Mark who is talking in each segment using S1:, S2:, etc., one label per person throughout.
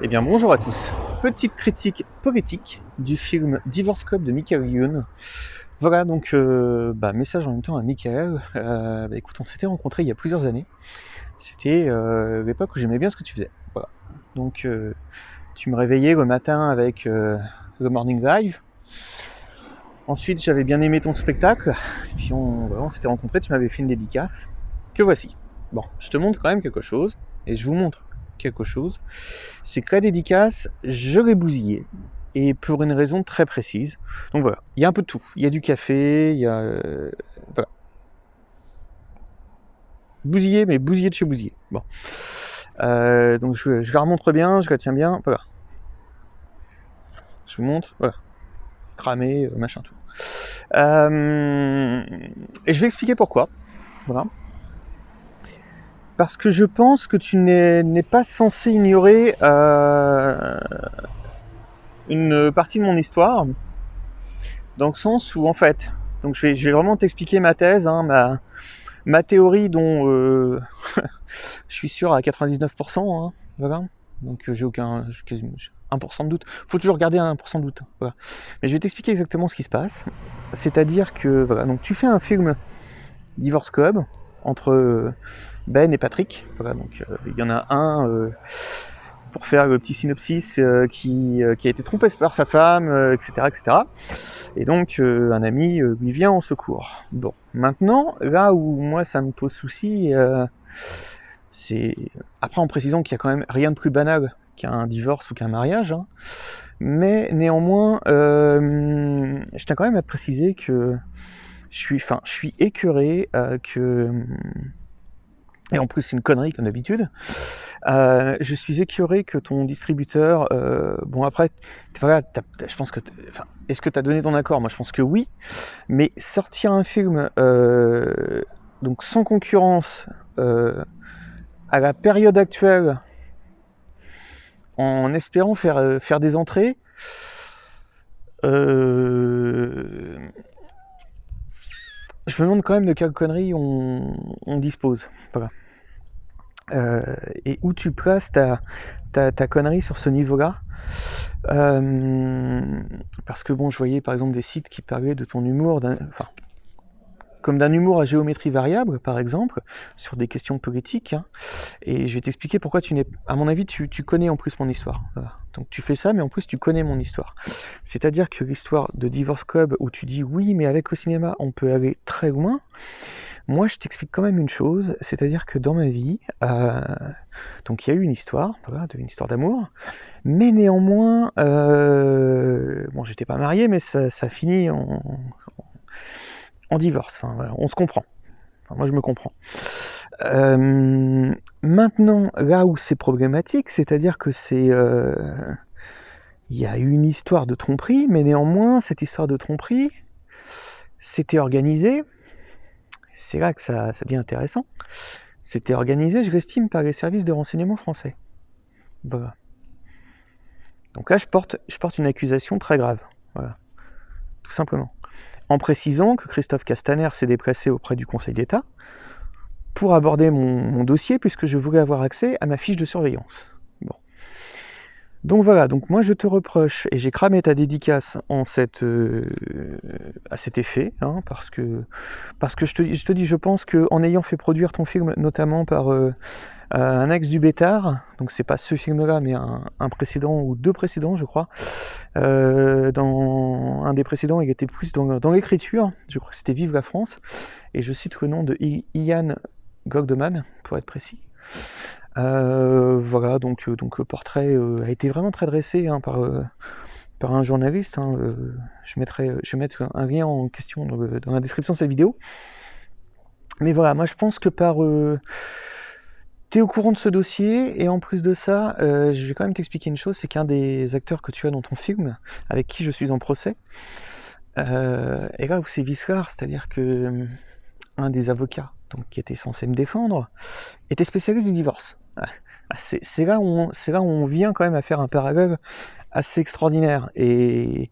S1: Eh bien bonjour à tous. Petite critique poétique du film Divorce Club de Michael Youn. Voilà donc message en même temps à Michael. Écoute, on s'était rencontrés il y a plusieurs années. C'était l'époque où j'aimais bien ce que tu faisais. Voilà. Donc tu me réveillais le matin avec le Morning Live. Ensuite j'avais bien aimé ton spectacle. Et puis on s'était rencontrés, tu m'avais fait une dédicace. Que voici. Bon, je te montre quand même quelque chose. Et je vous montre quelque chose. C'est que la dédicace, je l'ai bousillée. Et pour une raison très précise. Donc voilà, il y a un peu de tout. Il y a du café, il y a... voilà. Bousillé, mais bousillé de chez bousillé. Bon. Donc je la remontre bien, je la tiens bien. Voilà. Je vous montre. Voilà. Cramé, machin, tout. Et je vais expliquer pourquoi. Voilà. Parce que je pense que tu n'es pas censé ignorer une partie de mon histoire, dans le sens où en fait, donc je vais vraiment t'expliquer ma thèse, hein, ma théorie dont je suis sûr à 99%, hein, voilà. Donc j'ai quasiment 1% de doute. Faut toujours garder un 1% de doute, voilà. Mais je vais t'expliquer exactement ce qui se passe. C'est-à-dire que voilà, donc tu fais un film Divorce Club entre Ben et Patrick. Voilà, donc il y en a un pour faire le petit synopsis qui a été trompé par sa femme, etc., etc. Et donc un ami lui vient en secours. Bon, maintenant, là où moi ça me pose souci, c'est après en précisant qu'il y a quand même rien de plus banal qu'un divorce ou qu'un mariage, hein, mais néanmoins, je tiens quand même à te préciser que je suis écœuré que et en plus c'est une connerie comme d'habitude. Je suis écœuré que ton distributeur, bon après, voilà, je pense que, est-ce que tu as donné ton accord? Moi je pense que oui, mais sortir un film donc sans concurrence à la période actuelle, en espérant faire des entrées, je me demande quand même de quelle connerie on dispose. Voilà. Et où tu places ta connerie sur ce niveau-là. Parce que bon, je voyais par exemple des sites qui parlaient de ton humour, comme d'un humour à géométrie variable, par exemple, sur des questions politiques, hein. Et je vais t'expliquer pourquoi à mon avis, tu connais en plus mon histoire. Voilà. Donc tu fais ça, mais en plus tu connais mon histoire. C'est-à-dire que l'histoire de Divorce Club, où tu dis oui, mais avec le cinéma, on peut aller très loin. Moi, je t'explique quand même une chose, c'est-à-dire que dans ma vie, donc il y a eu une histoire, voilà, une histoire d'amour, mais néanmoins, bon, j'étais pas marié, mais ça finit en divorce. Enfin, voilà, on se comprend. Enfin, moi, je me comprends. Maintenant, là où c'est problématique, c'est-à-dire que il y a eu une histoire de tromperie, mais néanmoins, cette histoire de tromperie, c'était organisé. C'est là que ça devient intéressant. C'était organisé, je l'estime, par les services de renseignement français. Voilà. Donc là, je porte une accusation très grave. Voilà. Tout simplement. En précisant que Christophe Castaner s'est déplacé auprès du Conseil d'État pour aborder mon dossier, puisque je voulais avoir accès à ma fiche de surveillance. Bon. Donc voilà, donc moi je te reproche, et j'ai cramé ta dédicace à cet effet, hein, parce que je te dis, je pense qu'en ayant fait produire ton film, notamment par un ex du Bétard, donc c'est pas ce film-là, mais un précédent, ou deux précédents, je crois. Dans un des précédents, il était plus dans l'écriture, je crois que c'était Vive la France, et je cite le nom de Ian Gogdeman, pour être précis. Voilà, donc le portrait a été vraiment très dressé, hein, par un journaliste, hein. Je vais mettre un lien en question dans la description de cette vidéo. Mais voilà, moi je pense que t'es au courant de ce dossier, et en plus de ça, je vais quand même t'expliquer une chose, c'est qu'un des acteurs que tu as dans ton film, avec qui je suis en procès, et là où c'est viscéral, c'est-à-dire que un des avocats, donc, qui était censé me défendre, était spécialiste du divorce. C'est là où on vient quand même à faire un parallèle assez extraordinaire. Et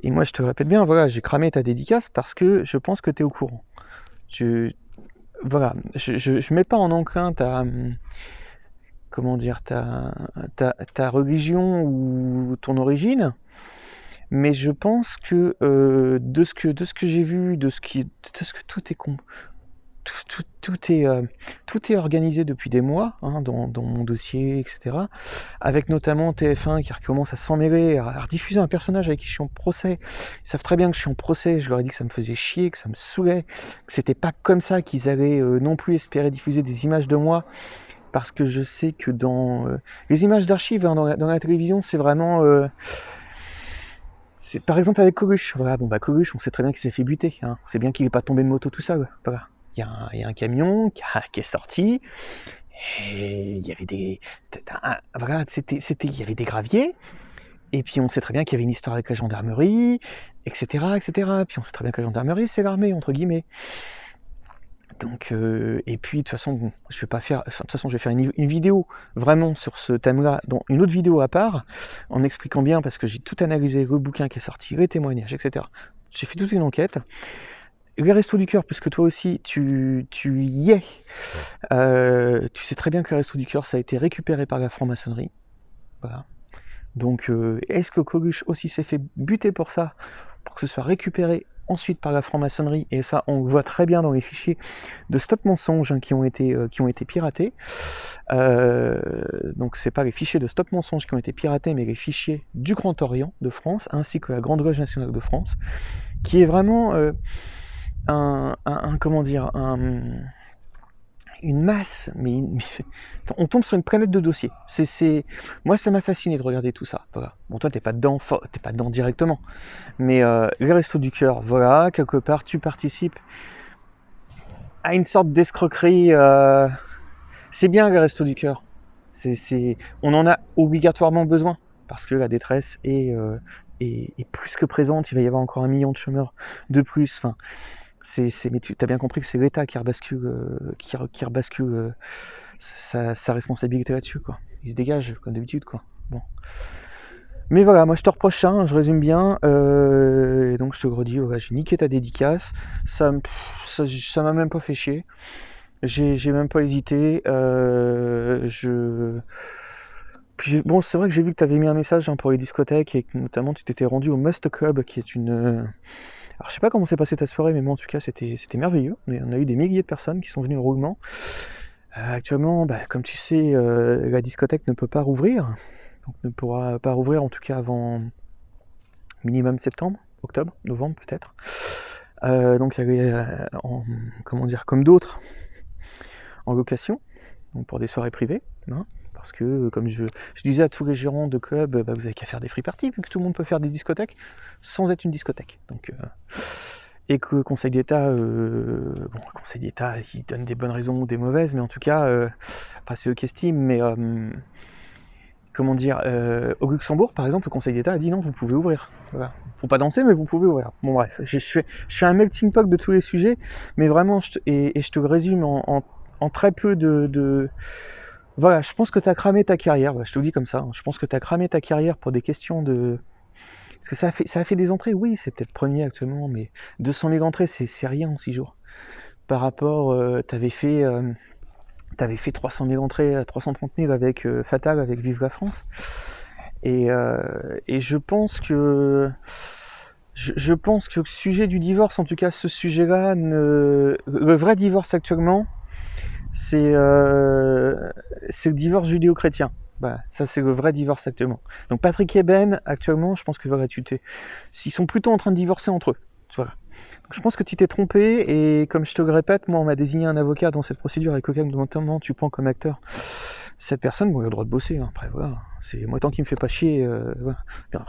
S1: moi, je te répète bien, voilà, j'ai cramé ta dédicace parce que je pense que tu es au courant. Voilà, je mets pas en enclin comment dire, ta religion ou ton origine, mais je pense que de ce que j'ai vu, de ce que tout est organisé depuis des mois, hein, dans mon dossier, etc. Avec notamment TF1 qui recommence à s'en mêler, à rediffuser un personnage avec qui je suis en procès. Ils savent très bien que je suis en procès, je leur ai dit que ça me faisait chier, que ça me saoulait, que c'était pas comme ça qu'ils allaient non plus espérer diffuser des images de moi, parce que je sais que dans les images d'archives, hein, dans la télévision, c'est vraiment... c'est par exemple avec Coluche. Voilà, bon bah Coluche, on sait très bien qu'il s'est fait buter, hein. On sait bien qu'il n'est pas tombé de moto tout seul. Voilà. Il y a un camion qui est sorti, et il y avait des... Voilà, il y avait des graviers, et puis on sait très bien qu'il y avait une histoire avec la gendarmerie, etc., etc. Puis on sait très bien que la gendarmerie, c'est l'armée, entre guillemets. Donc, et puis de toute façon, bon, je vais faire une vidéo vraiment sur ce thème-là, dans une autre vidéo à part, en expliquant bien, parce que j'ai tout analysé, le bouquin qui est sorti, les témoignages, etc. J'ai fait toute une enquête. Les Restos du Cœur, puisque toi aussi tu y es, tu sais très bien que les Restos du Cœur, ça a été récupéré par la franc-maçonnerie. Voilà. Donc, est-ce que Coluche aussi s'est fait buter pour ça, pour que ce soit récupéré ensuite par la franc-maçonnerie? Et ça, on le voit très bien dans les fichiers de Stop Mensonge, hein, qui ont été piratés. Donc, c'est pas les fichiers de Stop Mensonge qui ont été piratés, mais les fichiers du Grand Orient de France, ainsi que la Grande Loge Nationale de France, qui est vraiment une masse, mais on tombe sur une planète de dossiers. Moi, ça m'a fasciné de regarder tout ça. Voilà. Bon, toi, t'es pas dedans directement, mais les Restos du Cœur, voilà, quelque part, tu participes à une sorte d'escroquerie. C'est bien les Restos du Cœur. On en a obligatoirement besoin, parce que la détresse est plus que présente. Il va y avoir encore 1 million de chômeurs de plus. Enfin, mais tu as bien compris que c'est l'État qui rebascule sa responsabilité là-dessus, quoi. Il se dégage, comme d'habitude, quoi. Bon. Mais voilà, moi je te reproche ça, hein, je résume bien, et donc je te redis, voilà, j'ai niqué ta dédicace, ça m'a même pas fait chier, j'ai même pas hésité, bon, c'est vrai que j'ai vu que tu avais mis un message, hein, pour les discothèques, et que notamment tu t'étais rendu au Must Club, qui est une... Alors je sais pas comment s'est passée ta soirée, mais moi en tout cas c'était merveilleux. On a eu des milliers de personnes qui sont venues au roulement. Actuellement, comme tu sais, la discothèque ne peut pas rouvrir, donc ne pourra pas rouvrir en tout cas avant minimum septembre, octobre, novembre peut-être. Donc il y avait, comme d'autres, en location, donc pour des soirées privées, hein. Parce que, comme je disais à tous les gérants de clubs, vous avez qu'à faire des free parties, vu que tout le monde peut faire des discothèques sans être une discothèque. Donc, et que le Conseil d'État, le Conseil d'État, il donne des bonnes raisons ou des mauvaises, mais en tout cas, après c'est eux qui estiment, mais au Luxembourg, par exemple, le Conseil d'État a dit non, vous pouvez ouvrir. Voilà. Faut pas danser, mais vous pouvez ouvrir. Bon bref, je fais un melting pot de tous les sujets, mais vraiment, je te le résume en très peu de... Voilà, je pense que tu as cramé ta carrière, je te le dis comme ça, hein. Je pense que tu as cramé ta carrière pour des questions de... Parce que ça a fait des entrées, oui, c'est peut-être premier actuellement, mais 200 000 entrées, c'est rien en 6 jours. Par rapport, t'avais fait 300 000 entrées, 330 000 avec Fatal, avec Vive la France. Et je pense que... Je pense que le sujet du divorce, en tout cas ce sujet-là, le vrai divorce actuellement, c'est le divorce judéo-chrétien. Ça c'est le vrai divorce actuellement. Donc Patrick et Ben, actuellement, je pense que voilà, ils sont plutôt en train de divorcer entre eux. Voilà. Donc, je pense que tu t'es trompé, et comme je te le répète, moi on m'a désigné un avocat dans cette procédure avec lequel notamment tu prends comme acteur cette personne. Bon, il a le droit de bosser, hein. Après voilà, c'est moi tant qu'il me fait pas chier, voilà. Mais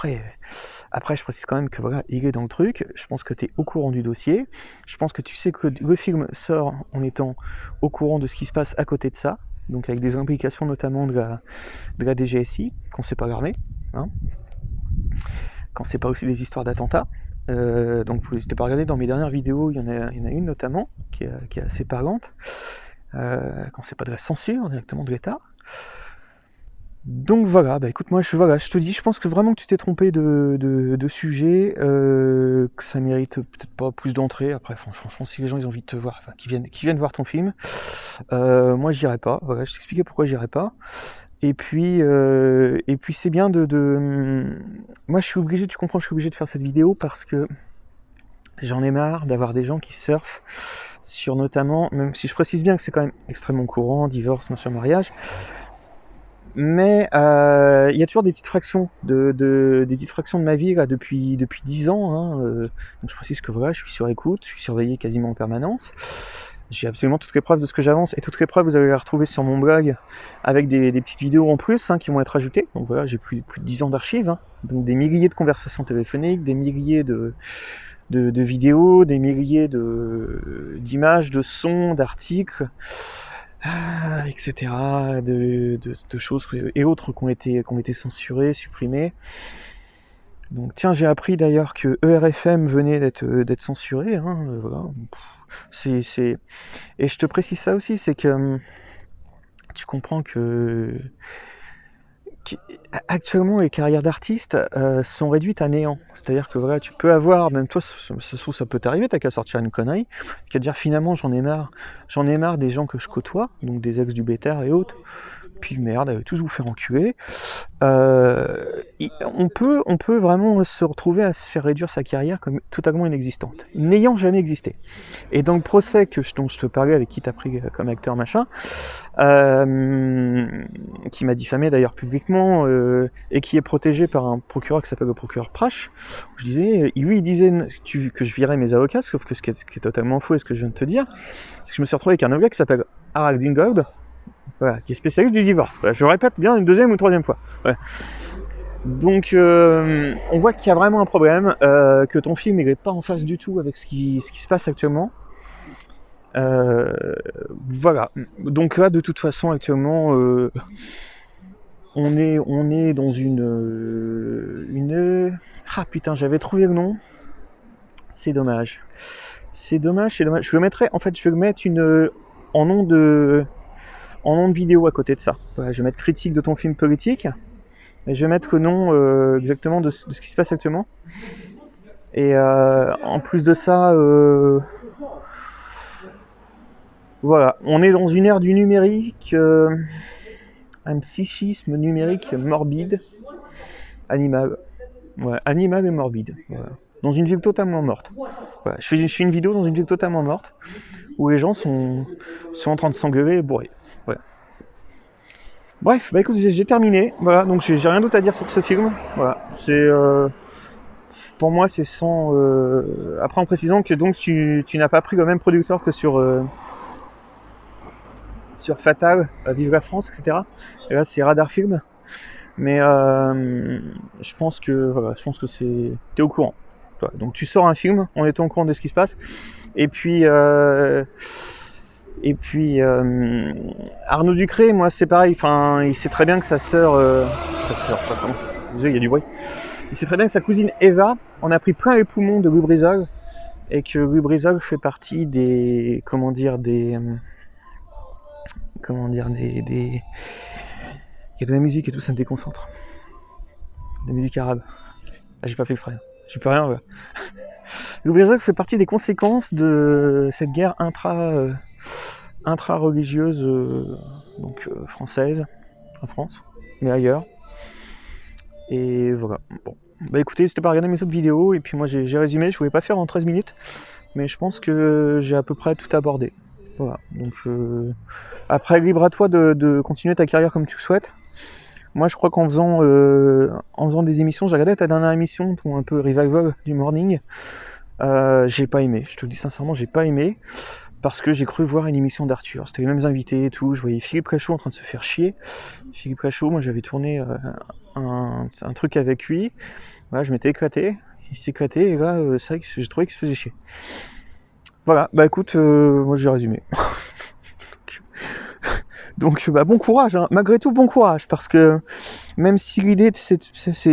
S1: après je précise quand même que voilà, il est dans le truc. Je pense que tu es au courant du dossier, je pense que tu sais que le film sort en étant au courant de ce qui se passe à côté de ça, donc avec des implications notamment de la DGSI, quand c'est pas l'armée, hein, quand c'est pas aussi des histoires d'attentats. Donc vous n'hésitez pas à regarder dans mes dernières vidéos, il y en a une notamment qui est assez parlante, quand c'est pas de la censure directement de l'État. Donc voilà, bah écoute, moi je te dis, je pense que vraiment que tu t'es trompé de sujet, que ça mérite peut-être pas plus d'entrée. Après, franchement, si les gens ils ont envie de te voir, enfin, qui viennent voir ton film, moi j'irai pas. Voilà, je t'expliquais pourquoi j'irai pas. Et puis c'est bien moi je suis obligé, tu comprends, je suis obligé de faire cette vidéo parce que j'en ai marre d'avoir des gens qui surfent sur notamment, même si je précise bien que c'est quand même extrêmement courant, divorce, machin, mariage. Mais il y a toujours des petites fractions des petites fractions de ma vie là, depuis 10 ans. Hein, donc je précise que voilà, je suis sur écoute, je suis surveillé quasiment en permanence. J'ai absolument toutes les preuves de ce que j'avance et toutes les preuves vous allez les retrouver sur mon blog avec des petites vidéos en plus qui vont être ajoutées. Donc voilà, j'ai plus de 10 ans d'archives, hein, donc des milliers de conversations téléphoniques, des milliers de vidéos, des milliers d'images, de sons, d'articles. Etc., de choses et autres qui ont été censurées, supprimées. Donc tiens, j'ai appris d'ailleurs que ERFM venait d'être censuré. Hein, voilà. Et je te précise ça aussi, c'est que tu comprends que actuellement les carrières d'artistes sont réduites à néant. C'est-à-dire que voilà, tu peux avoir, même toi, ça peut t'arriver, t'as qu'à sortir une connerie, qu'à dire finalement j'en ai marre des gens que je côtoie, donc des ex du Béter et autres, puis merde, tous vous faire enculer. On peut vraiment se retrouver à se faire réduire sa carrière comme totalement inexistante, n'ayant jamais existé. Et dans le procès dont je te parlais, avec qui t'as pris comme acteur machin, qui m'a diffamé d'ailleurs publiquement, et qui est protégé par un procureur qui s'appelle le procureur Prache, je disais, lui il disait que je virais mes avocats, sauf que ce qui est totalement faux, et ce que je viens de te dire, c'est que je me suis retrouvé avec un avocat qui s'appelle Harald Dingold, voilà, qui est spécialiste du divorce. Voilà, je le répète bien une deuxième ou troisième fois. Voilà. Donc on voit qu'il y a vraiment un problème, que ton film n'est pas en phase du tout avec ce qui se passe actuellement. Voilà. Donc là, de toute façon, actuellement, on est dans une... Ah putain, j'avais trouvé le nom. C'est dommage. C'est dommage. Je le mettrai, en fait, je vais le mettre en nom de vidéo à côté de ça. Voilà, je vais mettre critique de ton film politique. Et je vais mettre le nom exactement de ce qui se passe actuellement. Et en plus de ça, voilà, on est dans une ère du numérique, un psychisme numérique morbide, animal. Ouais, animal et morbide. Voilà. Dans une ville totalement morte. Voilà, je fais une vidéo dans une ville totalement morte, où les gens sont en train de s'engueuler et bourrer. Voilà. Bref, bah écoute, j'ai terminé. Voilà, donc j'ai rien d'autre à dire sur ce film. Voilà, c'est pour moi c'est sans. Après en précisant que donc tu n'as pas pris le même producteur que sur Fatal, Vive la France, etc. Et là c'est Radar Film. Mais je pense que t'es au courant. Donc tu sors un film en étant au courant de ce qui se passe. Et puis Arnaud Ducré, moi c'est pareil. Enfin, il sait très bien que sa sœur, ça commence. Désolé, il y a du bruit. Il sait très bien que sa cousine Eva en a pris plein les poumons de Lubrizol et que Lubrizol fait partie des, il y a de la musique et tout, ça me déconcentre. De la musique arabe. Ah, j'ai pas fait exprès. J'y peux rien. Lubrizol fait partie des conséquences de cette guerre intra-religieuse, française, en France, mais ailleurs. Et voilà. Bon. Bah écoutez, n'hésitez pas à regarder mes autres vidéos, et puis moi j'ai résumé, je voulais pas faire en 13 minutes, mais je pense que j'ai à peu près tout abordé. Voilà. Donc après, libre à toi de continuer ta carrière comme tu le souhaites. Moi je crois qu'en faisant des émissions, j'ai regardé ta dernière émission, ton un peu revival du morning, j'ai pas aimé, je te le dis sincèrement, j'ai pas aimé, parce que j'ai cru voir une émission d'Arthur, c'était les mêmes invités et tout, je voyais Philippe Réchaud en train de se faire chier. Philippe Réchaud, moi j'avais tourné un truc avec lui, voilà, je m'étais éclaté, il s'est éclaté, et là c'est vrai que j'ai trouvé qu'il se faisait chier. Voilà, bah écoute, moi j'ai résumé. Donc bon courage, hein. Malgré tout bon courage, parce que même si l'idée c'est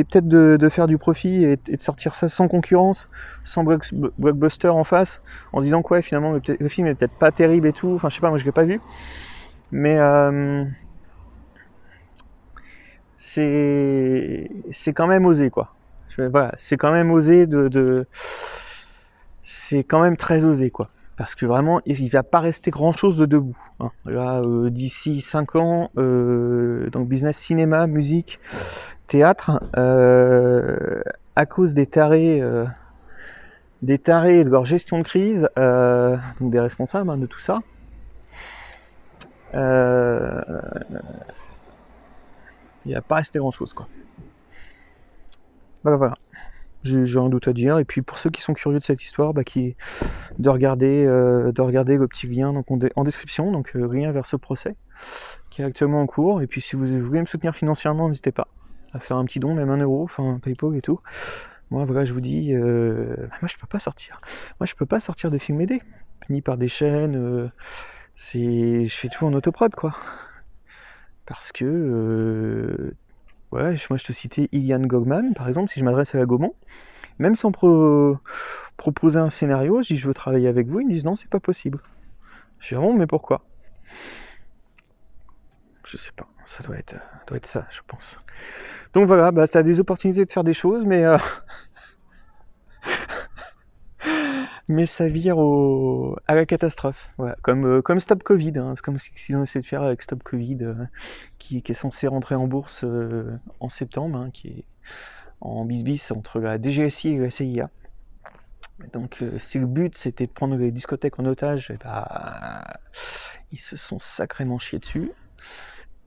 S1: peut-être de faire du profit et de sortir ça sans concurrence, sans blockbuster en face, en disant que ouais, finalement le film est peut-être pas terrible et tout, enfin je sais pas, moi je l'ai pas vu, mais c'est quand même osé, quoi. Voilà, c'est quand même osé c'est quand même très osé, quoi. Parce que vraiment, il va pas rester grand chose de debout. Hein. Là, d'ici 5 ans, donc business, cinéma, musique, théâtre, à cause des tarés de leur gestion de crise, donc des responsables, hein, de tout ça. Il va pas rester grand chose, quoi. Voilà. J'ai un doute à dire. Et puis pour ceux qui sont curieux de cette histoire, de regarder le petit lien donc en description, donc lien vers ce procès qui est actuellement en cours. Et puis si vous voulez me soutenir financièrement, n'hésitez pas à faire un petit don, même 1 euro, enfin PayPal et tout. Moi voilà, je vous dis, moi je peux pas sortir. Moi je peux pas sortir de film aidé, ni par des chaînes. Je fais tout en autoprod, quoi. Parce que ouais, moi je te citais Ilian Gogman, par exemple, si je m'adresse à la Gaumont, même sans proposer un scénario, je dis je veux travailler avec vous, ils me disent non, c'est pas possible. Je dis bon, mais pourquoi? Je sais pas, ça doit être ça, je pense. Donc voilà, ça a des opportunités de faire des choses, mais ça vire à la catastrophe. Voilà. Comme Stop Covid, hein. C'est comme ce qu'ils ont essayé de faire avec Stop Covid, qui est censé rentrer en bourse en septembre, hein, qui est en bis entre la DGSI et la CIA. Donc si le but c'était de prendre les discothèques en otage, ils se sont sacrément chiés dessus.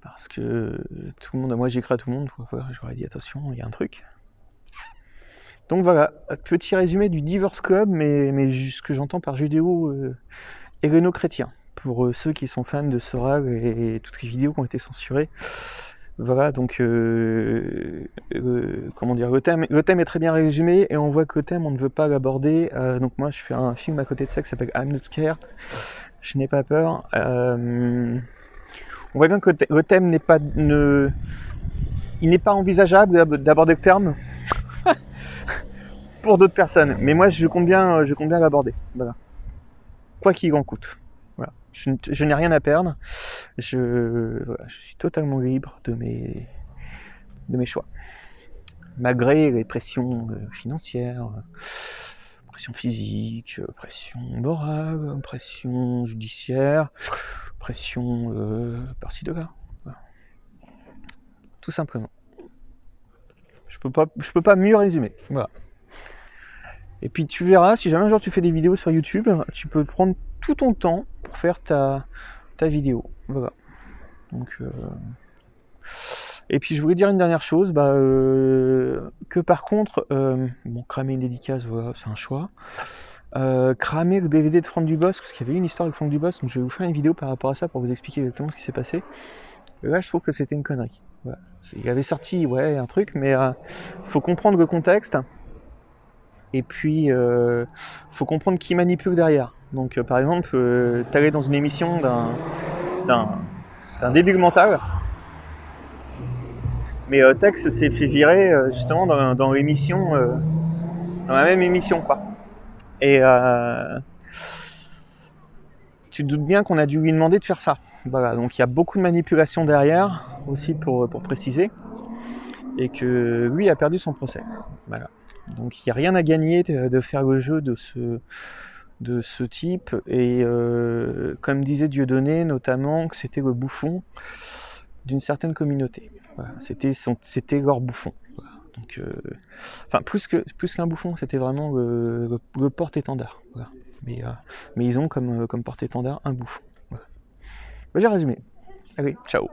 S1: Parce que tout le monde, moi j'écris à tout le monde, j'aurais dit attention, il y a un truc. Donc voilà, petit résumé du Divorce Club, mais ce que j'entends par judéo héréno-chrétien, pour ceux qui sont fans de Soral et toutes les vidéos qui ont été censurées. Voilà, donc comment dire, le thème est très bien résumé, et on voit que le thème on ne veut pas l'aborder. Donc moi je fais un film à côté de ça qui s'appelle I'm Not Scared, je n'ai pas peur. On voit bien que le thème n'est pas envisageable d'aborder le terme pour d'autres personnes, mais moi je compte bien l'aborder. Voilà. Quoi qu'il en coûte. Voilà. Je n'ai rien à perdre. Je suis totalement libre de mes choix. Malgré les pressions financières, pression physique, pression morale, pression judiciaire, pression par-ci de là. Voilà. Tout simplement. Je peux pas mieux résumer. Voilà. Et puis tu verras, si jamais un jour tu fais des vidéos sur YouTube, tu peux prendre tout ton temps pour faire ta vidéo. Voilà. Donc et puis je voulais dire une dernière chose, que par contre, cramer une dédicace, voilà, c'est un choix. Cramer le DVD de Franck Dubosc, parce qu'il y avait une histoire avec Franck Dubosc, donc je vais vous faire une vidéo par rapport à ça pour vous expliquer exactement ce qui s'est passé. Et là je trouve que c'était une connerie. Voilà. Il avait sorti un truc, mais faut comprendre le contexte. Et puis, faut comprendre qui manipule derrière. Donc, par exemple, t'allais dans une émission d'un débile mental, mais Tex s'est fait virer justement dans l'émission, dans la même émission, quoi. Et tu te doutes bien qu'on a dû lui demander de faire ça. Voilà, donc il y a beaucoup de manipulation derrière, aussi pour préciser, et que lui a perdu son procès. Voilà. Donc il n'y a rien à gagner de faire le jeu de ce type, et comme disait Dieudonné notamment, que c'était le bouffon d'une certaine communauté. Voilà, c'était leur bouffon. Voilà. Donc, enfin plus qu'un bouffon, c'était vraiment le porte-étendard. Voilà. Mais ils ont comme porte-étendard un bouffon. Voilà. J'ai résumé. Allez, ciao.